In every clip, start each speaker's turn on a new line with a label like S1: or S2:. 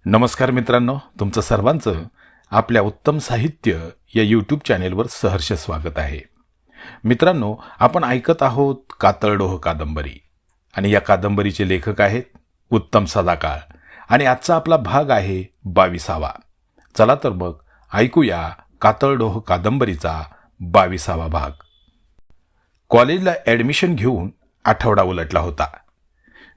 S1: नमस्कार मित्रांनो, तुमचं सर्वांचं आपल्या उत्तम साहित्य या यूट्यूब चॅनेलवर सहर्ष स्वागत आहे. मित्रांनो, आपण ऐकत आहोत कातळडोह कादंबरी आणि या कादंबरीचे लेखक आहेत उत्तम सदाकाळ आणि आजचा आपला भाग आहे 22वा. चला तर मग ऐकूया कातळडोह कादंबरीचा 22वा भाग. कॉलेजला ॲडमिशन घेऊन आठवडा उलटला होता.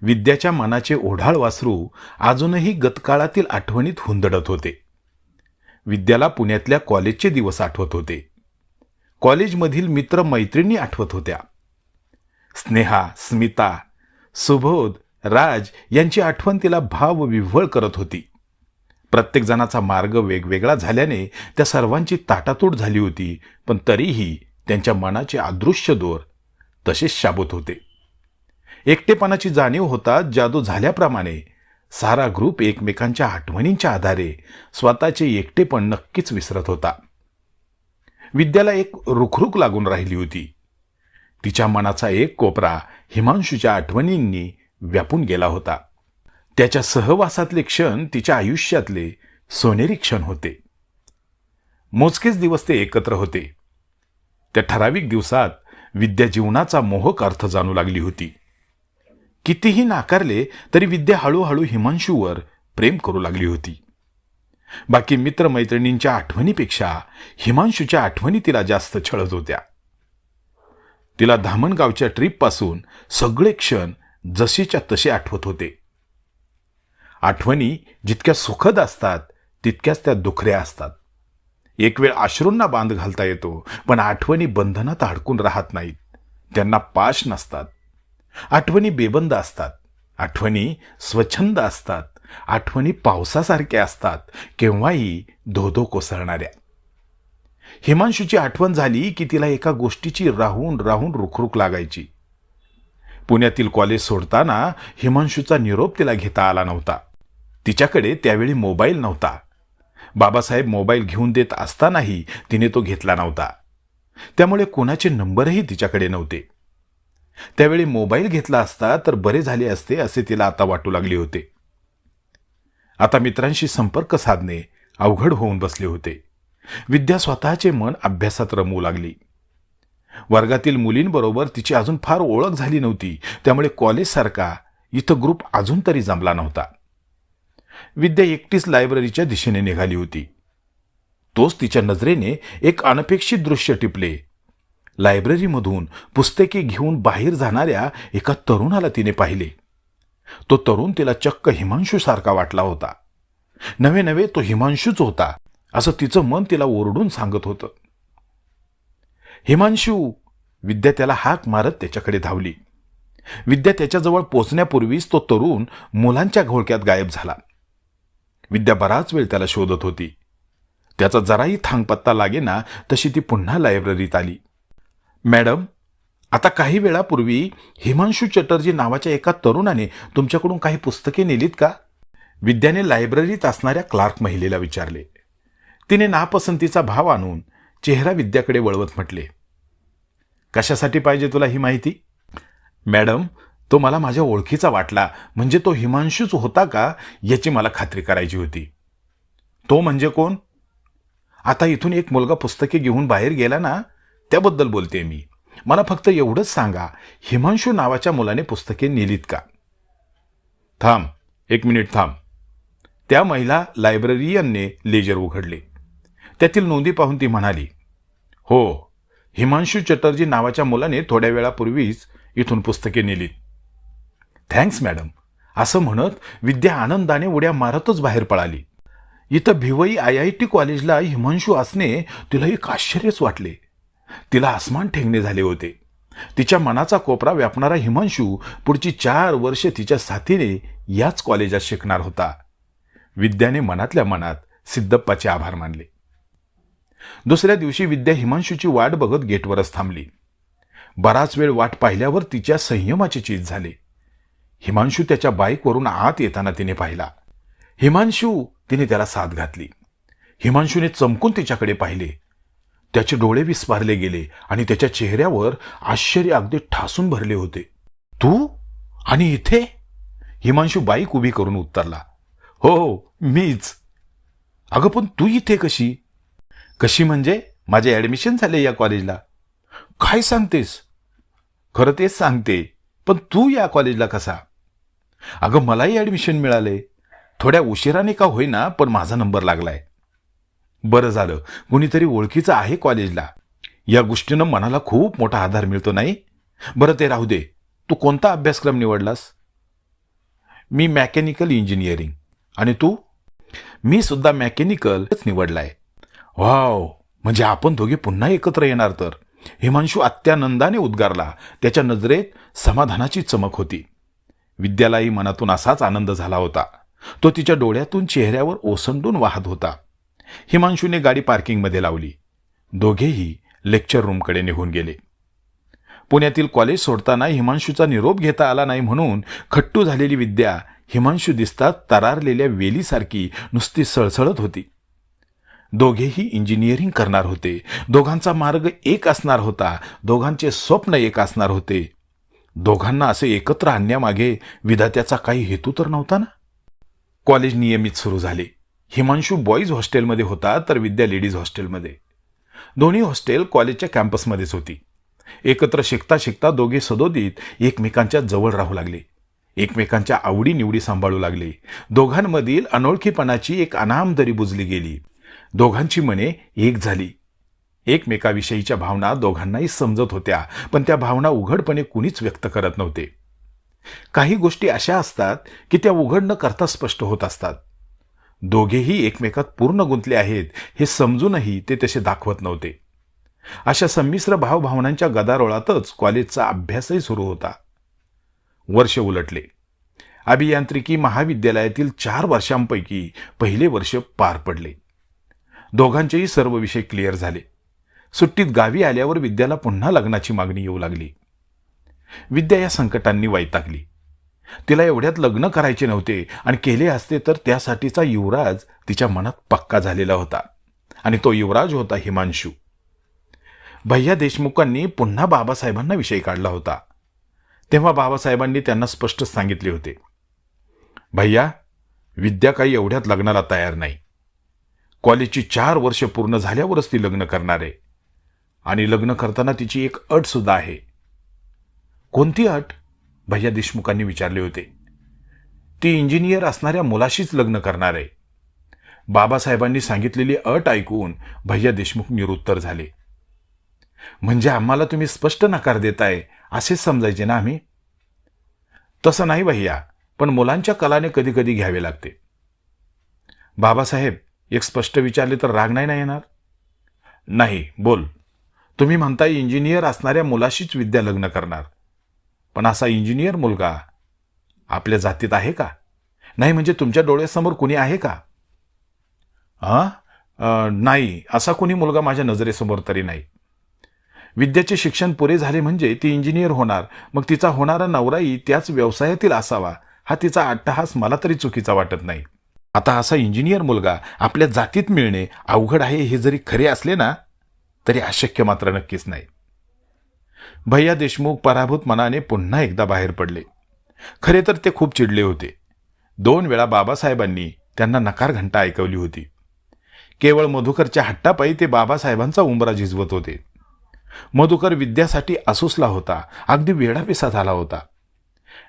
S1: विद्याच्या मनाचे ओढाळ वासरू अजूनही गतकाळातील आठवणीत हुंदडत होते. विद्याला पुण्यातल्या कॉलेजचे दिवस आठवत होते. कॉलेजमधील मित्र मैत्रिणी आठवत होत्या. स्नेहा, स्मिता, सुबोध, राज यांची आठवण तिला भावविव्हळ करत होती. प्रत्येक जणाचा मार्ग वेगवेगळा झाल्याने त्या सर्वांची ताटातूट झाली होती, पण तरीही त्यांच्या मनाचे अदृश्य दोर तसेच शाबूत होते. एकटेपणाची जाणीव होता जादू झाल्याप्रमाणे सारा ग्रुप एकमेकांच्या आठवणींच्या आधारे स्वतःचे एकटेपण नक्कीच विसरत होता. विद्याला एक रुखरुख लागून राहिली होती. तिच्या मनाचा एक कोपरा हिमांशूच्या आठवणींनी व्यापून गेला होता. त्याच्या सहवासातले क्षण तिच्या आयुष्यातले सोनेरी क्षण होते. मोजकेच दिवस ते एकत्र होते. त्या ठराविक दिवसात विद्या जीवनाचा मोहक अर्थ जाणू लागली होती. कितीही नाकारले तरी विद्या हळूहळू हिमांशूवर प्रेम करू लागली होती. बाकी मित्रमैत्रिणींच्या आठवणीपेक्षा हिमांशूच्या आठवणी तिला जास्त छळत होत्या. तिला धामणगावच्या ट्रीपपासून सगळे क्षण जसेच्या तसे आठवत होते. आठवणी जितक्या सुखद असतात तितक्याच त्या दुखऱ्या असतात. एक वेळ अश्रूंना बांध घालता येतो, पण आठवणी बंधनात अडकून राहत नाहीत. त्यांना पाश नसतात. आठवणी बेबंद असतात. आठवणी स्वच्छंद असतात. आठवणी पावसासारख्या असतात, केव्हाही धोधो कोसळणाऱ्या. हिमांशूची आठवण झाली की तिला एका गोष्टीची राहून राहून रुखरुख लागायची. पुण्यातील कॉलेज सोडताना हिमांशूचा निरोप तिला घेता आला नव्हता. तिच्याकडे त्यावेळी मोबाईल नव्हता. बाबासाहेब मोबाईल घेऊन देत असतानाही तिने तो घेतला नव्हता. त्यामुळे कोणाचे नंबरही तिच्याकडे नव्हते. त्यावेळी मोबाईल घेतला असता तर बरे झाले असते असे तिला आता वाटू लागले होते. आता मित्रांशी संपर्क साधणे अवघड होऊन बसले होते. विद्या स्वतःचे मन अभ्यासात रमवू लागली. वर्गातील मुलींबरोबर तिची अजून फार ओळख झाली नव्हती. त्यामुळे कॉलेजसारखा इथं ग्रुप अजून तरी जमला नव्हता. विद्या एकटीच लायब्ररीच्या दिशेने निघाली होती. तोच तिच्या नजरेने एक अनपेक्षित दृश्य टिपले. लायब्ररीमधून पुस्तके घेऊन बाहेर जाणाऱ्या एका तरुणाला तिने पाहिले. तो तरुण तिला चक्क हिमांशूसारखा वाटला होता. नवे नवे तो हिमांशूच होता असं तिचं मन तिला ओरडून सांगत होतं. हिमांशू, विद्या त्याला हाक मारत त्याच्याकडे धावली. विद्या त्याच्याजवळ पोचण्यापूर्वीच तो तरुण मुलांच्या घोळक्यात गायब झाला. विद्या बराच वेळ त्याला शोधत होती. त्याचा जराही थांगपत्ता लागेना तशी ती पुन्हा लायब्ररीत आली. मॅडम, आता काही वेळापूर्वी हिमांशू चटर्जी नावाच्या एका तरुणाने तुमच्याकडून काही पुस्तके नेलीत का? विद्याने लायब्ररीत असणाऱ्या क्लार्क महिलेला विचारले. तिने नापसंतीचा भाव आणून चेहरा विद्याकडे वळवत म्हटले, कशासाठी पाहिजे तुला ही माहिती? मॅडम, तो मला माझ्या ओळखीचा वाटला. म्हणजे तो हिमांशूच होता का याची मला खात्री करायची होती. तो म्हणजे कोण? आता इथून एक मुलगा पुस्तके घेऊन बाहेर गेला ना, त्याबद्दल बोलते मी. मला फक्त एवढंच सांगा, हिमांशू नावाच्या मुलाने पुस्तके नेलीत का? थांब, एक मिनिट थांब. त्या महिला लायब्ररियनने लेजर उघडले. त्यातील नोंदी पाहून ती म्हणाली, हो, हिमांशू चटर्जी नावाच्या मुलाने थोड्या वेळापूर्वीच इथून पुस्तके नेलीत. थँक्स मॅडम, असं म्हणत विद्या आनंदाने उड्या मारतच बाहेर पळाली. इथं भिवई IIT कॉलेजला हिमांशू असणे तिला एक आश्चर्यच वाटले. तिला आसमान ठेंगणे झाले होते. तिच्या मनाचा कोपरा व्यापणारा हिमांशू पुढची 4 वर्ष तिच्या साथीने याच कॉलेजात शिकणार होता. विद्याने मनातल्या मनात सिद्धप्पाचे आभार मानले. दुसऱ्या दिवशी विद्या हिमांशूची वाट बघत गेटवरच थांबली. बराच वेळ वाट पाहिल्यावर तिच्या संयमाची चीज झाले. हिमांशू त्याच्या बाईकवरून आत येताना तिने पाहिला. हिमांशू, तिने त्याला साथ घातली. हिमांशूने चमकून तिच्याकडे पाहिले. त्याचे डोळे विस्फारले गेले आणि त्याच्या चेहऱ्यावर आश्चर्य अगदी ठासून भरले होते. तू आणि इथे? हिमांशू बाईक उभी करून उत्तरला. हो हो, मीच. अगं पण तू इथे कशी? कशी म्हणजे? माझे ॲडमिशन झाले या कॉलेजला. काय सांगतेस? खरं तेच सांगते. पण तू या कॉलेजला कसा? अगं मलाही ॲडमिशन मिळाले. थोड्या उशिराने का होईना, पण माझा नंबर लागलाय. बरं झालं, कुणीतरी ओळखीचं आहे कॉलेजला. या गोष्टीनं मनाला खूप मोठा आधार मिळतो नाही? बरं ते राहू दे. तू कोणता अभ्यासक्रम निवडलास? मी मेकॅनिकल इंजिनिअरिंग. आणि तू? मी सुद्धा मेकॅनिकलच निवडलाय. वाव, म्हणजे आपण दोघे पुन्हा एकत्र येणार तर. हिमांशू अत्यानंदाने उद्गारला. त्याच्या नजरेत समाधानाची चमक होती. विद्यालाही मनातून असाच आनंद झाला होता. तो तिच्या डोळ्यातून चेहऱ्यावर ओसंडून वाहत होता. हिमांशूने गाडी पार्किंगमध्ये लावली. दोघेही लेक्चर रूमकडे निघून गेले. पुण्यातील कॉलेज सोडताना हिमांशूचा निरोप घेता आला नाही म्हणून खट्टू झालेली विद्या हिमांशू दिसतात तरारलेल्या वेलीसारखी नुसती सळसळत होती. दोघेही इंजिनिअरिंग करणार होते. दोघांचा मार्ग एक असणार होता. दोघांचे स्वप्न एक असणार होते. दोघांना असे एकत्र आणण्यामागे विधात्याचा काही हेतू तर नव्हता ना? कॉलेज नियमित सुरू झाले. हिमांशू बॉईज हॉस्टेलमध्ये होता तर विद्या लेडीज हॉस्टेलमध्ये. दोन्ही हॉस्टेल कॉलेजच्या कॅम्पसमध्येच होती. एकत्र शिकता शिकता दोघे सदोदित एकमेकांच्या जवळ राहू लागले. एकमेकांच्या आवडी निवडी सांभाळू लागले. दोघांमधील अनोळखीपणाची एक अनाम दरी बुजली गेली. दोघांची मने एक झाली. एकमेकाविषयीच्या भावना दोघांनाही समजत होत्या, पण त्या भावना उघडपणे कुणीच व्यक्त करत नव्हते. काही गोष्टी अशा असतात की त्या उघड न करता स्पष्ट होत असतात. दोघेही एकमेकात पूर्ण गुंतले आहेत हे समजूनही ते तसे दाखवत नव्हते. अशा संमिश्र भावभावनांच्या गदारोळातच कॉलेजचा अभ्यासही सुरू होता. वर्ष उलटले. अभियांत्रिकी महाविद्यालयातील 4 वर्षांपैकी पहिले वर्ष पार पडले. दोघांचेही सर्व विषय क्लिअर झाले. सुट्टीत गावी आल्यावर विद्याला पुन्हा लग्नाची मागणी येऊ लागली. विद्या या संकटांनी वैतागली. तिला एवढ्यात लग्न करायचे नव्हते आणि केले असते तर त्यासाठीचा युवराज तिच्या मनात पक्का झालेला होता. आणि तो युवराज होता हिमांशू. भैया देशमुखांनी पुन्हा बाबासाहेबांना विषय काढला होता. तेव्हा बाबासाहेबांनी त्यांना स्पष्ट सांगितले होते, भैया, विद्या काही एवढ्यात लग्नाला तयार नाही. कॉलेजची 4 वर्ष पूर्ण झाल्यावरच ती लग्न करणार आहे. आणि लग्न करताना तिची एक अट सुद्धा आहे. कोणती अट? भैया देशमुखांनी विचारले होते. ती इंजिनियर असणाऱ्या मुलाशीच लग्न करणार आहे. बाबासाहेबांनी सांगितलेली अट ऐकून भैया देशमुख निरुत्तर झाले. म्हणजे आम्हाला तुम्ही स्पष्ट नकार देताय असेच समजायचे ना आम्ही? तसं नाही भैया, पण मुलांच्या कलाने कधी कधी घ्यावे लागते. बाबासाहेब, एक स्पष्ट विचारले तर राग नाही ना येणार? नाही, बोल. तुम्ही म्हणताय इंजिनियर असणाऱ्या मुलाशीच विद्या लग्न करणार, पण असा इंजिनियर मुलगा आपल्या जातीत आहे का? नाही म्हणजे तुमच्या डोळ्यासमोर कुणी आहे का? नाही, असा कुणी मुलगा माझ्या नजरेसमोर तरी नाही. विद्याचे शिक्षण पुरे झाले म्हणजे ती इंजिनियर होणार, मग तिचा होणारा नवराही त्याच व्यवसायातील असावा हा तिचा अट्टहास मला तरी चुकीचा वाटत नाही. आता असा इंजिनियर मुलगा आपल्या जातीत मिळणे अवघड आहे हे जरी खरे असले ना, तरी अशक्य मात्र नक्कीच नाही. भैया देशमुख पराभूत मनाने पुन्हा एकदा बाहेर पडले. खरे तर ते खूप चिडले होते. 2 वेळा बाबासाहेबांनी त्यांना नकार घंटा ऐकवली होती. केवळ मधुकरच्या हट्टापायी ते बाबासाहेबांचा उंबरा झिजवत होते. मधुकर विद्यासाठी आसुसला होता. अगदी वेडापिसा झाला होता.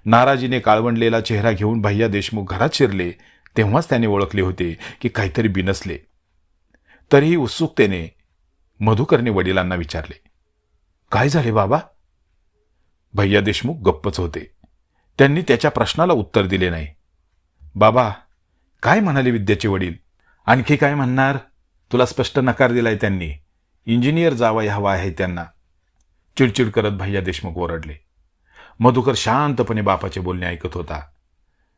S1: नाराजीने काळवंडलेला चेहरा घेऊन भैया देशमुख घरात शिरले तेव्हाच त्याने ओळखले होते की काहीतरी बिनसले. तरीही उत्सुकतेने मधुकरने वडिलांना विचारले, काय झाले बाबा? भैया देशमुख गप्पच होते. त्यांनी त्याच्या प्रश्नाला उत्तर दिले नाही. बाबा, काय म्हणाले विद्याचे वडील? आणखी काय म्हणणार? तुला स्पष्ट नकार दिलाय त्यांनी. इंजिनियर जावई हवा आहे त्यांना. चिडचिड करत भैया देशमुख ओरडले. मधुकर शांतपणे बापाचे बोलणे ऐकत होता.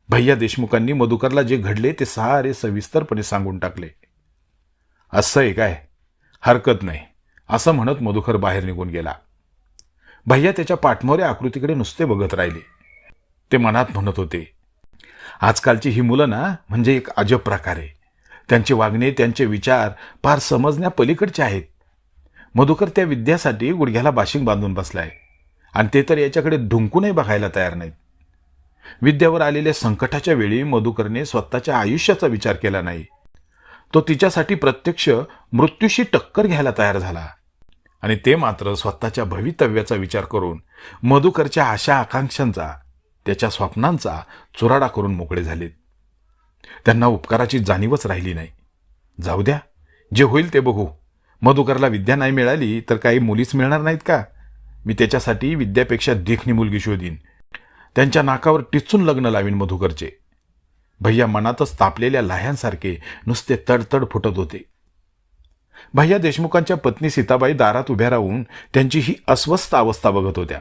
S1: भैया देशमुखांनी मधुकरला जे घडले ते सारे सविस्तरपणे सांगून टाकले. असं आहे काय? हरकत नाही, असं म्हणत मधुकर बाहेर निघून गेला. भैया त्याच्या पाठमोऱ्या आकृतीकडे नुसते बघत राहिले. ते मनात म्हणत होते, आजकालची ही मुलं ना म्हणजे एक अजब प्रकार आहे. त्यांचे वागणे, त्यांचे विचार फार समजण्या पलीकडचे आहेत. मधुकर त्या विद्यासाठी गुडघ्याला बाशिंग बांधून बसलाय आणि ते तर याच्याकडे ढुंकूनही बघायला तयार नाहीत. विद्यावर आलेल्या संकटाच्या वेळी मधुकरने स्वतःच्या आयुष्याचा विचार केला नाही. तो तिच्यासाठी प्रत्यक्ष मृत्यूशी टक्कर घ्यायला तयार झाला. आणि ते मात्र स्वतःच्या भवितव्याचा विचार करून मधुकरच्या आशा आकांक्षांचा, त्याच्या स्वप्नांचा चुराडा करून मोकळे झालेत. त्यांना उपकाराची जाणीवच राहिली नाही. जाऊ द्या, जे होईल ते बघू. मधुकरला विद्या नाही मिळाली तर काही मुलीच मिळणार नाहीत का? मी त्याच्यासाठी विद्यापेक्षा देखणी मुलगी शोधीन. त्यांच्या नाकावर टिचून लग्न लावीन मधुकरचे. भैया मनातच तापलेल्या लाह्यांसारखे नुसते तडतड फुटत होते. भैया देशमुखांच्या पत्नी सीताबाई दारात उभ्या राहून त्यांची ही अस्वस्थ अवस्था बघत होत्या.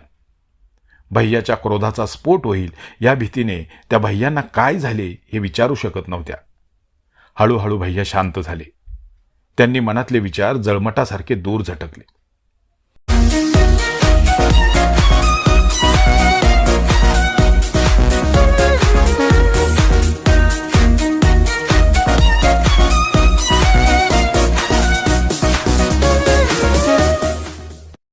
S1: भैयाच्या क्रोधाचा स्फोट होईल या भीतीने त्या भैयांना काय झाले हे विचारू शकत नव्हत्या. हळूहळू भैया शांत झाले. त्यांनी मनातले विचार जळमटासारखे दूर झटकले.